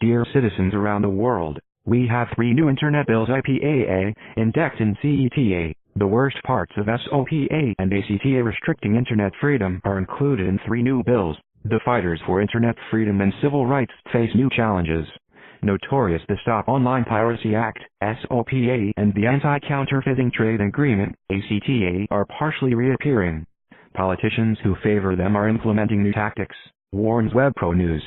Dear citizens around the world, we have 3 new Internet bills: IPAA, Indect and CETA. The worst parts of SOPA and ACTA restricting Internet freedom are included in 3 new bills. The fighters for Internet freedom and civil rights face new challenges. Notorious, the Stop Online Piracy Act, SOPA, and the Anti-Counterfeiting Trade Agreement, ACTA, are partially reappearing. Politicians who favor them are implementing new tactics, warns WebProNews,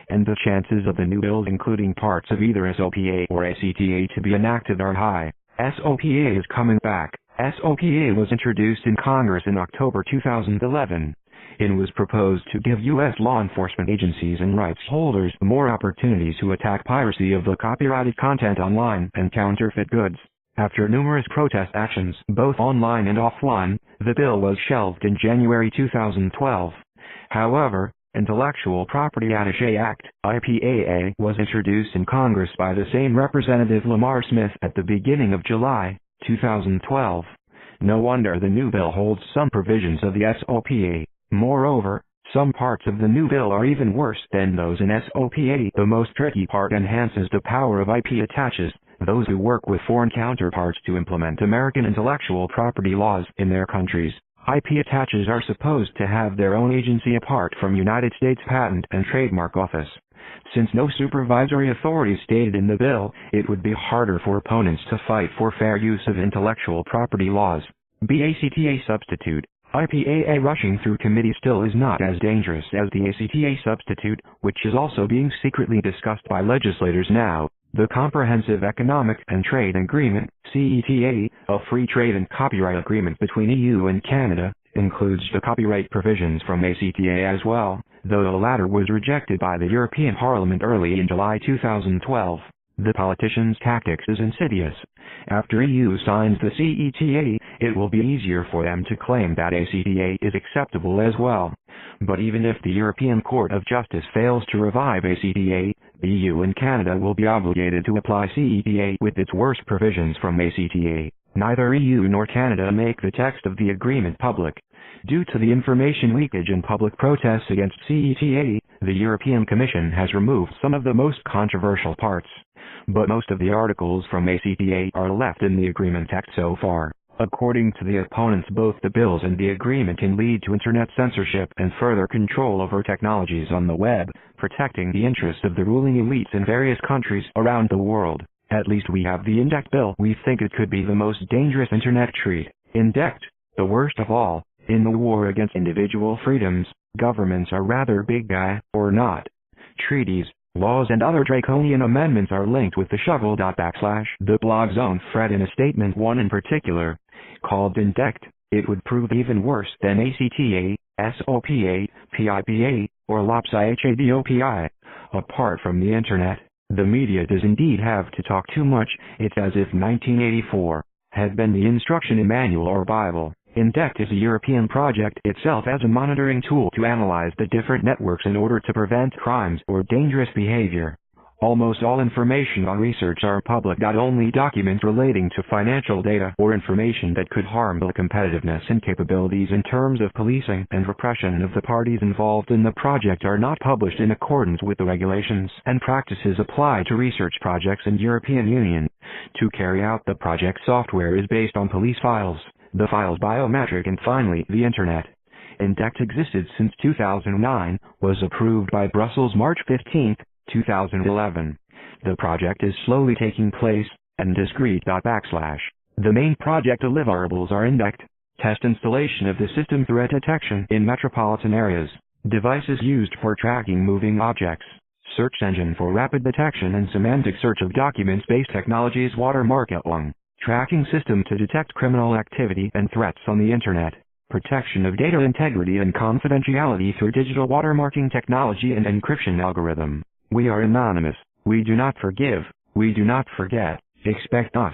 and the chances of the new bills including parts of either SOPA or ACTA to be enacted are high. SOPA is coming back. SOPA was introduced in Congress in October 2011. It was proposed to give U.S. law enforcement agencies and rights holders more opportunities to attack piracy of the copyrighted content online and counterfeit goods. After numerous protest actions, both online and offline, the bill was shelved in January 2012. However, Intellectual Property Attache Act, IPAA, was introduced in Congress by the same Representative Lamar Smith at the beginning of July 2012. No wonder the new bill holds some provisions of the SOPA. Moreover, some parts of the new bill are even worse than those in SOPA. The most tricky part enhances the power of IP attaches, those who work with foreign counterparts to implement American intellectual property laws in their countries. IP attaches are supposed to have their own agency apart from United States Patent and Trademark Office. Since no supervisory authority is stated in the bill, it would be harder for opponents to fight for fair use of intellectual property laws. ACTA substitute. IPAA rushing through committee still is not as dangerous as the ACTA substitute, which is also being secretly discussed by legislators now. The Comprehensive Economic and Trade Agreement, CETA, a free trade and copyright agreement between EU and Canada, includes the copyright provisions from ACTA as well, though the latter was rejected by the European Parliament early in July 2012. The politicians' tactics is insidious. After EU signs the CETA, it will be easier for them to claim that ACTA is acceptable as well. But even if the European Court of Justice fails to revive ACTA, the EU and Canada will be obligated to apply CETA with its worst provisions from ACTA. Neither EU nor Canada make the text of the agreement public. Due to the information leakage and public protests against CETA, the European Commission has removed some of the most controversial parts. But most of the articles from ACTA are left in the agreement text so far. According to the opponents, both the bills and the agreement can lead to Internet censorship and further control over technologies on the web, protecting the interests of the ruling elites in various countries around the world. At least we have the Indect bill. We think it could be the most dangerous Internet treat. Indect, the worst of all. In the war against individual freedoms, governments are rather big guy, or not. Treaties, laws and other draconian amendments are linked with the shovel. The blog's own thread in a statement, one in particular, called Indect, it would prove even worse than ACTA, SOPA, PIPA, or LOPSIHADOPI. Apart from the Internet, the media does indeed have to talk too much. It's as if 1984 had been the instruction manual or Bible. Indect is a European project itself as a monitoring tool to analyze the different networks in order to prevent crimes or dangerous behavior. Almost all information on research are public. Only documents relating to financial data or information that could harm the competitiveness and capabilities in terms of policing and repression of the parties involved in the project are not published in accordance with the regulations and practices applied to research projects in European Union. To carry out the project, software is based on police files, the files biometric, and finally the Internet. Indect existed since 2009, was approved by Brussels March 15, 2011. The project is slowly taking place, and discrete. The main project deliverables are Indect, test installation of the system, threat detection in metropolitan areas, devices used for tracking moving objects, search engine for rapid detection and semantic search of documents-based technologies, watermark tracking system to detect criminal activity and threats on the Internet, protection of data integrity and confidentiality through digital watermarking technology and encryption algorithm. We are anonymous. We do not forgive. We do not forget. Expect us.